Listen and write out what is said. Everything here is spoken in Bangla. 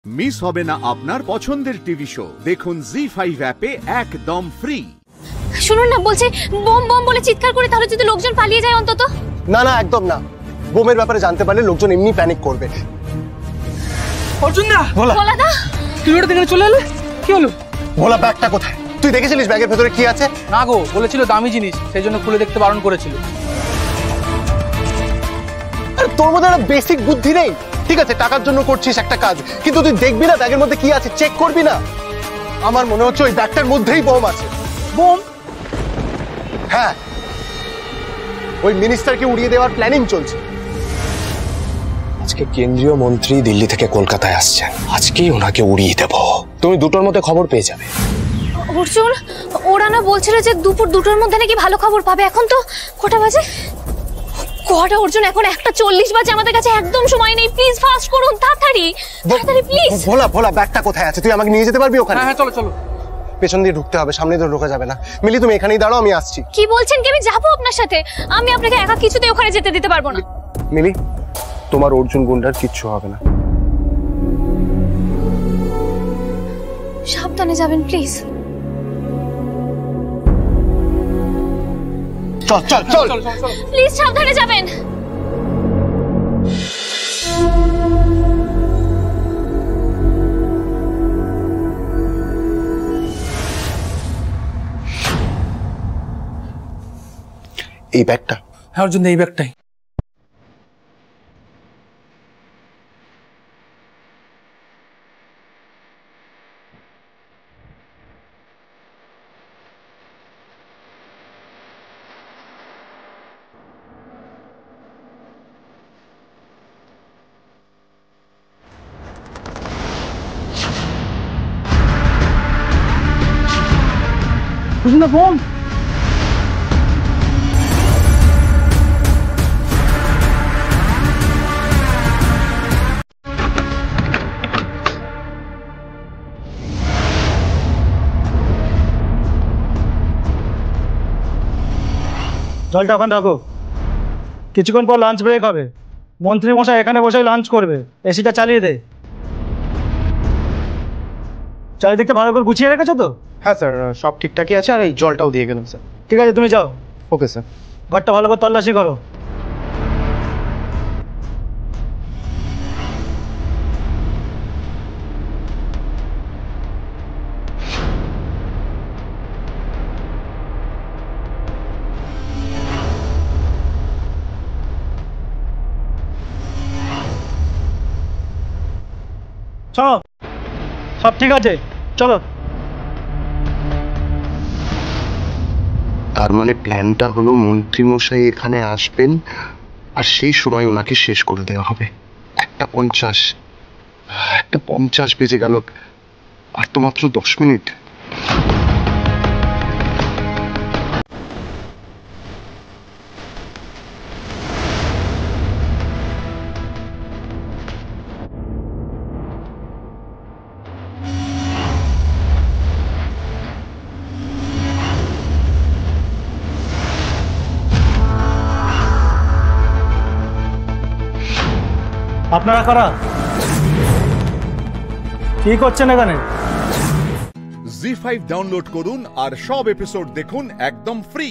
মিস হবে না আপনার পছন্দের টিভি শো। দেখুন জি5 অ্যাপে একদম ফ্রি। শুনুন না, বলছে বোম বোম বলে চিৎকার করে, তাহলে যদি লোকজন পালিয়ে যায় অন্তত। না না, একদম না। বোমের ব্যাপারে জানতে পারলে লোকজন এমনি প্যানিক করবে। অর্জুন না, ভোলা দা, তুই ওটা দেখে চলে এলে, কি হলো? ভোলা, ব্যাগটা কোথায়? তুই দেখেছিলিস ব্যাগের ভেতরে কি আছে? না গো, বলেছিল দামি জিনিস, সেই জন্য খুলে দেখতে বারণ করেছিল। আরে তোর মধ্যে একটা বেসিক বুদ্ধি নেই? ঠিক আছে, টাকার জন্য করছিস একটা কাজ, কিন্তু তুই দেখবি না ব্যাগের মধ্যে কি আছে, চেক করবি না? আমার মনে হচ্ছে ওই ব্যাগটার মধ্যেই বোম আছে। বোম? হ্যাঁ, ওই মিনিস্টারকে উড়িয়ে দেওয়ার প্ল্যানিং চলছে। আজকে কেন্দ্রীয় মন্ত্রী দিল্লি থেকে কলকাতায় আসছেন, আজকেই ওনাকে উড়িয়ে দেব। তুমি দুটোর মধ্যে খবর পেয়ে যাবে। অর্জুন, ওরা না বলছিল যে দুপুর 2টোর মধ্যে নাকি ভালো খবর পাবে। এখন তো কটা বাজে? কটা অর্জুন? এখন 1:40 বাজে, আমাদের কাছে একদম সময় নেই। প্লিজ ফাস্ট করুন, তাড়াতাড়ি তাড়াতাড়ি প্লিজ। ভোলা ভোলা, ব্যাগটা কোথায় আছে? তুই আমাকে নিয়ে যেতে পারবি ওখানে? হ্যাঁ চলো চলো। পেছন দিয়ে ঢুকতে হবে, সামনে দিয়ে ঢোকা যাবে না। মিলি, তুমি এখানেই দাঁড়াও, আমি আসছি। কি বলছেন কি? আমি যাবো আপনার সাথে। আমি আপনাকে একা কিছুতে ওখানে যেতে দিতে পারবো না। মিলি, তোমার অর্জুন গুন্ডার কিচ্ছু হবে না। সাবধানে যাবেন প্লিজ। চল চল চল, প্লিজ সাবধানে যাবেন। এই ব্যাগটা? হ্যাঁ অর্জুন, এই ব্যাগটাই। বুঝলি না বোম? জলটা ওখানে রাখো, কিছুক্ষণ পর লাঞ্চ ব্রেক হবে। মন্ত্রী মশাই এখানে বসে লাঞ্চ করবে। এসিটা চালিয়ে দে। চারিদিকটা ভালো করে গুছিয়ে রেখেছো তো? হ্যাঁ স্যার, সব ঠিকঠাকই আছে। আর এই জলটাও দিয়ে গেলাম স্যার। ঠিক আছে, তুমি যাও। Okay sir. ঘরটা ভালো করে তল্লাশি করো। চলো, সব ঠিক আছে, চলো। তার মানে প্ল্যানটা হলো মন্ত্রীমশাই এখানে আসবেন আর সেই সময় ওনাকে শেষ করে দেওয়া হবে। 1:50 বেজে গেল, আর তো মাত্র 10 মিনিট। আপনারা কারা? কি করছেন এখানে? জি5 ডাউনলোড করুন আর সব এপিসোড দেখুন একদম ফ্রি।